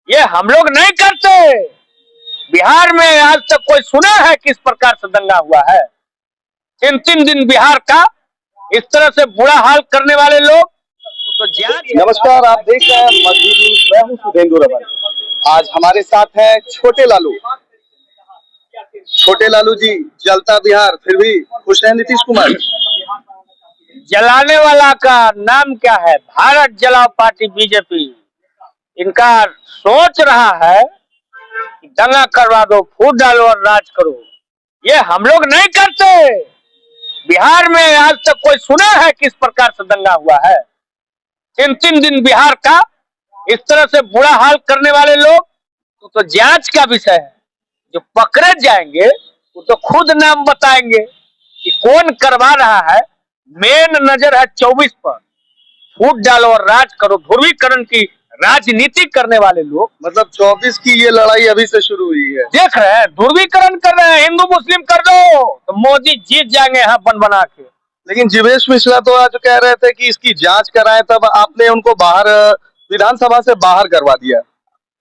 ये हम लोग नहीं करते। बिहार में आज तक कोई सुना है किस प्रकार से दंगा हुआ है? 3-3 दिन बिहार का इस तरह से बुरा हाल करने वाले लोग तो नमस्कार, आप देख रहे हैं मध्य न्यूज। मैं हूं सुधेंदु रमन। आज हमारे साथ है छोटे लालू। छोटे लालू जी, जलता बिहार फिर भी खुश हैं नीतीश कुमार? जलाने वाला का नाम क्या है? भारत जलाओ पार्टी बीजेपी। इनका सोच रहा है कि दंगा करवा दो, फूट डालो और राज करो। ये हम लोग नहीं करते। बिहार में आज तक कोई सुना है किस प्रकार से दंगा हुआ है? 3-3 दिन बिहार का इस तरह से बुरा हाल करने वाले लोग तो जांच का विषय है। जो पकड़े जाएंगे वो तो खुद नाम बताएंगे कि कौन करवा रहा है। मेन नजर है 24 पर। फूट डालो और राज करो, ध्रुवीकरण की राजनीति करने वाले लोग। मतलब 24 की ये लड़ाई अभी से शुरू हुई है। देख रहे हैं, ध्रुवीकरण कर रहे हैं। हिंदू मुस्लिम कर दो तो मोदी जीत जाएंगे यहाँ बन बना के। लेकिन जीवेश मिश्रा तो आज कह रहे थे कि इसकी जांच कराएं, तब आपने उनको बाहर विधानसभा से बाहर करवा दिया।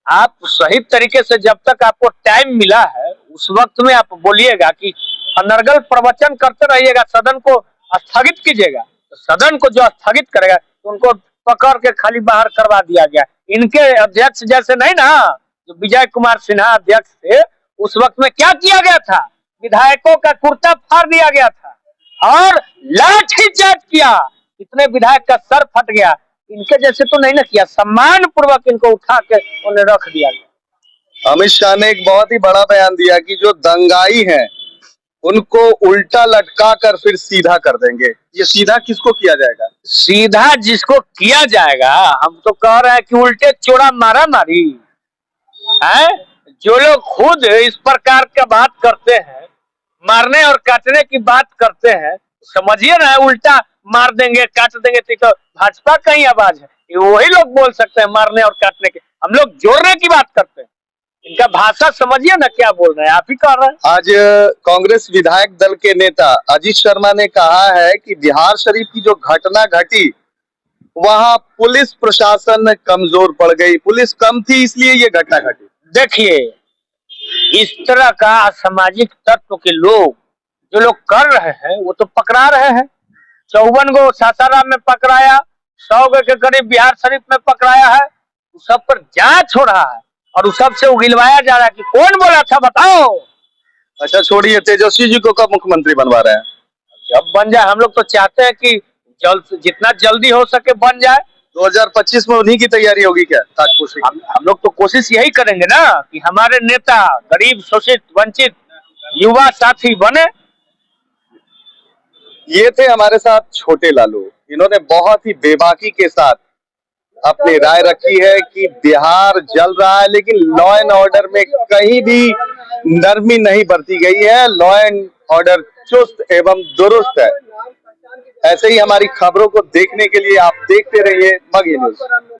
आप सही तरीके से जब तक आपको टाइम मिला है उस वक्त में आप बोलिएगा कि अनर्गल प्रवचन करते रहिएगा, सदन को स्थगित कीजिएगा। तो सदन को जो स्थगित करेगा तो उनको पकड़ के खाली बाहर करवा दिया गया। इनके अध्यक्ष जैसे नहीं ना, जो विजय कुमार सिन्हा अध्यक्ष थे, उस वक्त में क्या किया गया था? विधायकों का कुर्ता फाड़ दिया गया था और लाठीचार्ज किया। इतने विधायक का सर फट गया। इनके जैसे तो नहीं ना किया, सम्मान पूर्वक इनको उठा के उन्हें रख दिया गया। अमित शाह ने एक बहुत ही बड़ा बयान दिया कि जो दंगाई हैं उनको उल्टा लटका कर फिर सीधा कर देंगे। ये सीधा किसको किया जाएगा? सीधा जिसको किया जाएगा, हम तो कह रहे हैं कि उल्टे चोरा मारा मारी है। जो लोग खुद इस प्रकार का बात करते हैं, मारने और काटने की बात करते हैं, समझिए ना, उल्टा मार देंगे काट देंगे तो भाजपा का ही आवाज है। वही लोग बोल सकते हैं मारने और काटने के। हम लोग जोड़ने की बात करते हैं। इनका भाषा समझिए ना क्या बोल रहे हैं, आप ही कह रहे हैं। आज कांग्रेस विधायक दल के नेता अजीत शर्मा ने कहा है कि बिहार शरीफ की जो घटना घटी वहां पुलिस प्रशासन कमजोर पड़ गई, पुलिस कम थी इसलिए ये घटना घटी। देखिए, इस तरह का असामाजिक तत्व के लोग जो लोग कर रहे हैं वो तो पकड़ा रहे हैं। 54 गो सासाराम में पकड़ाया, 100 गो के करीब बिहार शरीफ में पकड़ाया है। उस सब पर जांच हो रहा है और उस सब से उगिलवाया जा रहा है कि कौन बोला था बताओ। अच्छा छोड़िए, तेजस्वी जी को कब मुख्यमंत्री बनवा रहे हैं? जब बन जाए, हम लोग तो चाहते हैं कि जितना जल्दी हो सके बन जाए। 2025 में उन्हीं की तैयारी होगी क्या? हम लोग तो कोशिश यही करेंगे ना कि हमारे नेता गरीब शोषित वंचित युवा साथी बने। ये थे हमारे साथ छोटे लालू। इन्होंने बहुत ही बेबाकी के साथ अपनी राय रखी है कि बिहार जल रहा है लेकिन लॉ एंड ऑर्डर में कहीं भी नरमी नहीं बरती गई है। लॉ एंड ऑर्डर चुस्त एवं दुरुस्त है। ऐसे ही हमारी खबरों को देखने के लिए आप देखते रहिए मगही न्यूज।